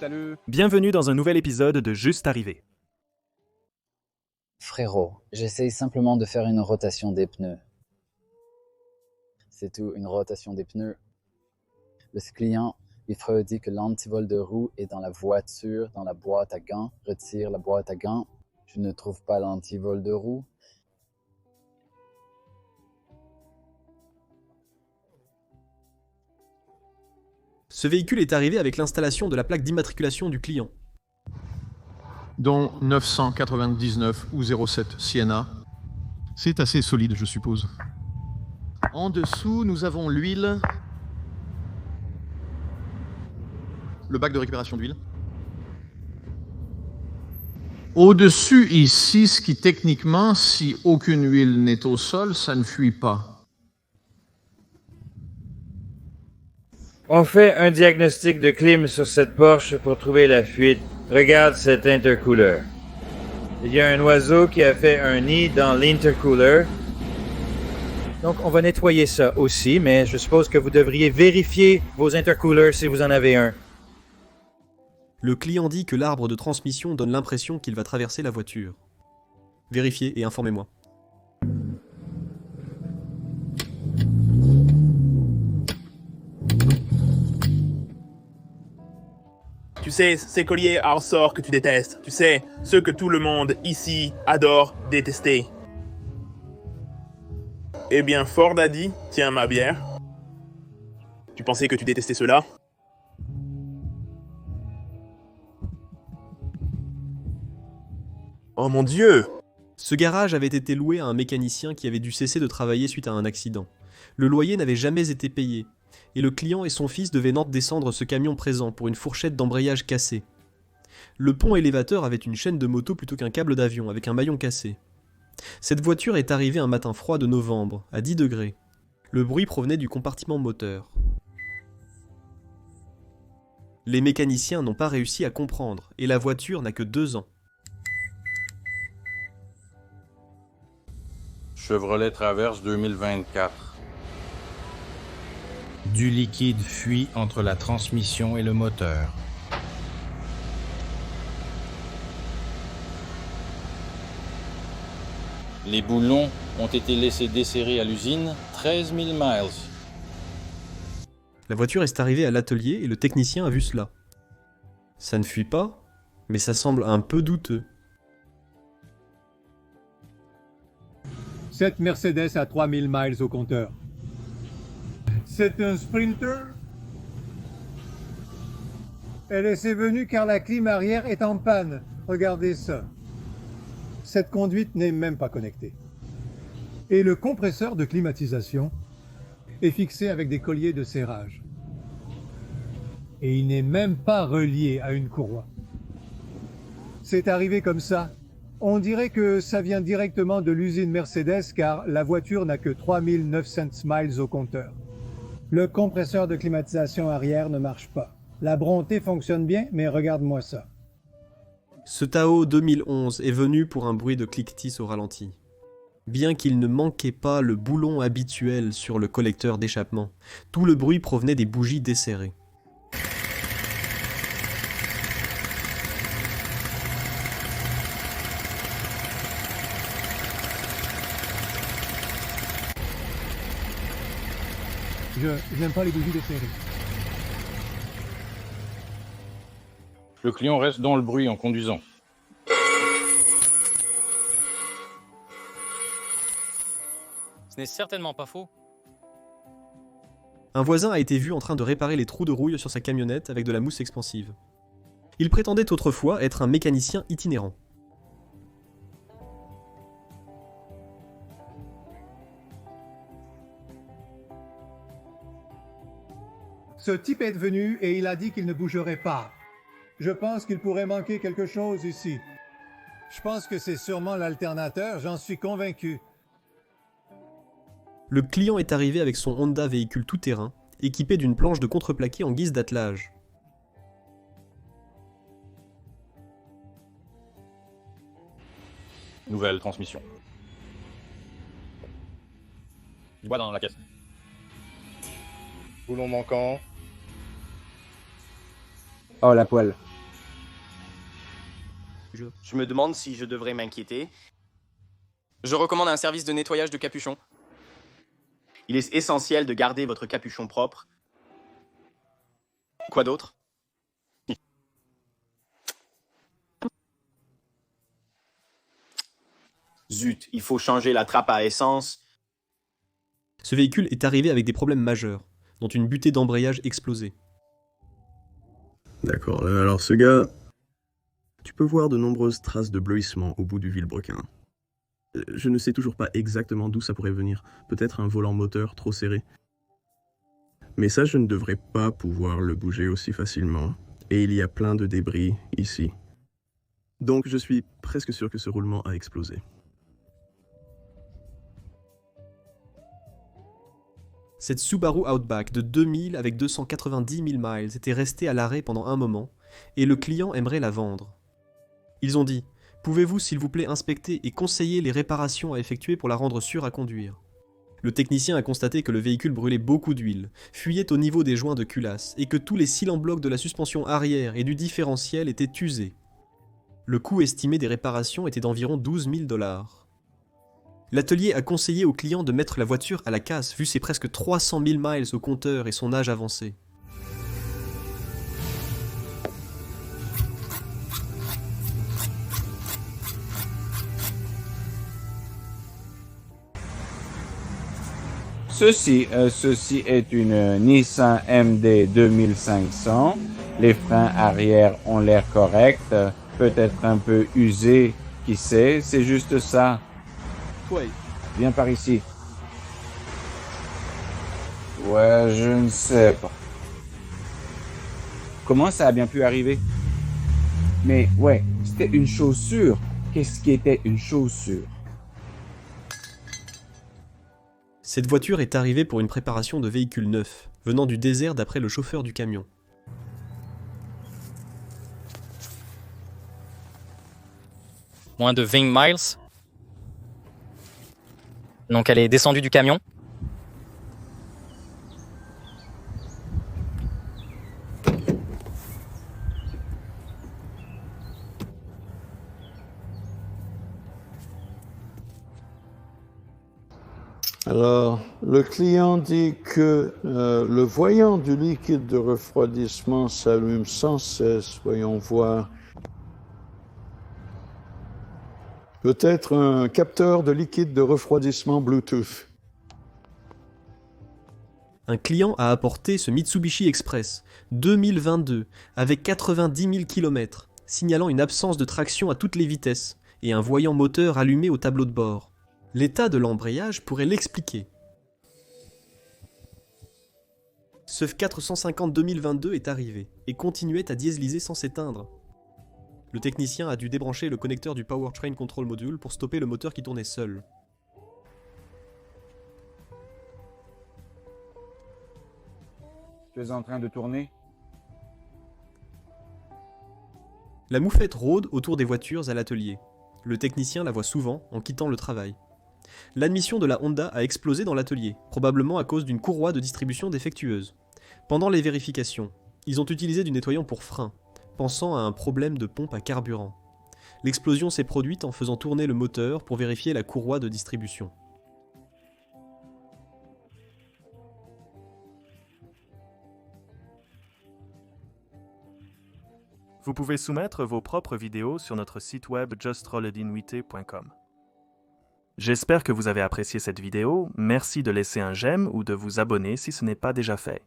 Salut. Bienvenue dans un nouvel épisode de Juste Arrivé. Frérot, j'essaye simplement de faire une rotation des pneus. C'est tout, une rotation des pneus. Le client, il dit que l'antivol de roue est dans la voiture, dans la boîte à gants. Retire la boîte à gants. Je ne trouve pas l'antivol de roue. Ce véhicule est arrivé avec l'installation de la plaque d'immatriculation du client. Dont 999 ou 07 Sienna. C'est assez solide, je suppose. En dessous, nous avons l'huile. Le bac de récupération d'huile. Au-dessus, ici, ce qui techniquement, si aucune huile n'est au sol, ça ne fuit pas. On fait un diagnostic de clim sur cette Porsche pour trouver la fuite. Regarde cet intercooler. Il y a un oiseau qui a fait un nid dans l'intercooler. Donc on va nettoyer ça aussi, mais je suppose que vous devriez vérifier vos intercoolers si vous en avez un. Le client dit que l'arbre de transmission donne l'impression qu'il va traverser la voiture. Vérifiez et informez-moi. Tu sais, ces colliers à ressort que tu détestes. Tu sais, ceux que tout le monde ici adore détester. Eh bien, Ford a dit, tiens ma bière. Tu pensais que tu détestais cela? Oh mon Dieu! Ce garage avait été loué à un mécanicien qui avait dû cesser de travailler suite à un accident. Le loyer n'avait jamais été payé, et le client et son fils devaient descendre ce camion présent pour une fourchette d'embrayage cassée. Le pont élévateur avait une chaîne de moto plutôt qu'un câble d'avion avec un maillon cassé. Cette voiture est arrivée un matin froid de novembre, à 10 degrés. Le bruit provenait du compartiment moteur. Les mécaniciens n'ont pas réussi à comprendre, et la voiture n'a que 2 ans. Chevrolet Traverse 2024. Du liquide fuit entre la transmission et le moteur. Les boulons ont été laissés desserrer à l'usine 13 000 miles. La voiture est arrivée à l'atelier et le technicien a vu cela. Ça ne fuit pas, mais ça semble un peu douteux. Cette Mercedes a 3000 miles au compteur. C'est un Sprinter. Elle est venue car la clim arrière est en panne. Regardez ça. Cette conduite n'est même pas connectée. Et le compresseur de climatisation est fixé avec des colliers de serrage. Et il n'est même pas relié à une courroie. C'est arrivé comme ça. On dirait que ça vient directement de l'usine Mercedes car la voiture n'a que 3900 miles au compteur. Le compresseur de climatisation arrière ne marche pas. La Bronté fonctionne bien, mais regarde-moi ça. Ce Tahoe 2011 est venu pour un bruit de cliquetis au ralenti. Bien qu'il ne manquait pas le boulon habituel sur le collecteur d'échappement, tout le bruit provenait des bougies desserrées. Je n'aime pas les bougies desserrées. Le client reste dans le bruit en conduisant. Ce n'est certainement pas faux. Un voisin a été vu en train de réparer les trous de rouille sur sa camionnette avec de la mousse expansive. Il prétendait autrefois être un mécanicien itinérant. Ce type est venu et il a dit qu'il ne bougerait pas. Je pense qu'il pourrait manquer quelque chose ici. Je pense que c'est sûrement l'alternateur, j'en suis convaincu. Le client est arrivé avec son Honda véhicule tout-terrain, équipé d'une planche de contreplaqué en guise d'attelage. Nouvelle transmission. Du bois dans la caisse. Boulon manquant. Oh, la poêle. Je me demande si je devrais m'inquiéter. Je recommande un service de nettoyage de capuchon. Il est essentiel de garder votre capuchon propre. Quoi d'autre? Zut, il faut changer la trappe à essence. Ce véhicule est arrivé avec des problèmes majeurs, dont une butée d'embrayage explosée. D'accord, alors ce gars... Tu peux voir de nombreuses traces de bleuissement au bout du vilebrequin. Je ne sais toujours pas exactement d'où ça pourrait venir. Peut-être un volant moteur trop serré. Mais ça, je ne devrais pas pouvoir le bouger aussi facilement. Et il y a plein de débris ici. Donc je suis presque sûr que ce roulement a explosé. Cette Subaru Outback de 2000 avec 290 000 miles était restée à l'arrêt pendant un moment, et le client aimerait la vendre. Ils ont dit « Pouvez-vous s'il vous plaît inspecter et conseiller les réparations à effectuer pour la rendre sûre à conduire ?» Le technicien a constaté que le véhicule brûlait beaucoup d'huile, fuyait au niveau des joints de culasse, et que tous les cylindres blocs de la suspension arrière et du différentiel étaient usés. Le coût estimé des réparations était d'environ 12 000 $. L'atelier a conseillé au client de mettre la voiture à la casse vu ses presque 300 000 miles au compteur et son âge avancé. Ceci est une Nissan MD 2500. Les freins arrière ont l'air corrects, peut-être un peu usés, qui sait, c'est juste ça. Toi, Viens par ici. Ouais, je ne sais pas. Comment ça a bien pu arriver? Mais ouais, c'était une chaussure. Qu'est-ce qui était une chaussure? Cette voiture est arrivée pour une préparation de véhicule neuf, venant du désert d'après le chauffeur du camion. Moins de 20 miles. Donc elle est descendue du camion. Alors, le client dit que le voyant du liquide de refroidissement s'allume sans cesse. Voyons voir. Peut-être un capteur de liquide de refroidissement Bluetooth. Un client a apporté ce Mitsubishi Express 2022 avec 90 000 km, signalant une absence de traction à toutes les vitesses et un voyant moteur allumé au tableau de bord. L'état de l'embrayage pourrait l'expliquer. Ce 450 2022 est arrivé et continuait à dieseliser sans s'éteindre. Le technicien a dû débrancher le connecteur du Powertrain Control Module pour stopper le moteur qui tournait seul. Tu es en train de tourner? La moufette rôde autour des voitures à l'atelier. Le technicien la voit souvent en quittant le travail. L'admission de la Honda a explosé dans l'atelier, probablement à cause d'une courroie de distribution défectueuse. Pendant les vérifications, ils ont utilisé du nettoyant pour frein, pensant à un problème de pompe à carburant. L'explosion s'est produite en faisant tourner le moteur pour vérifier la courroie de distribution. Vous pouvez soumettre vos propres vidéos sur notre site web justrolledinwite.com. J'espère que vous avez apprécié cette vidéo, merci de laisser un j'aime ou de vous abonner si ce n'est pas déjà fait.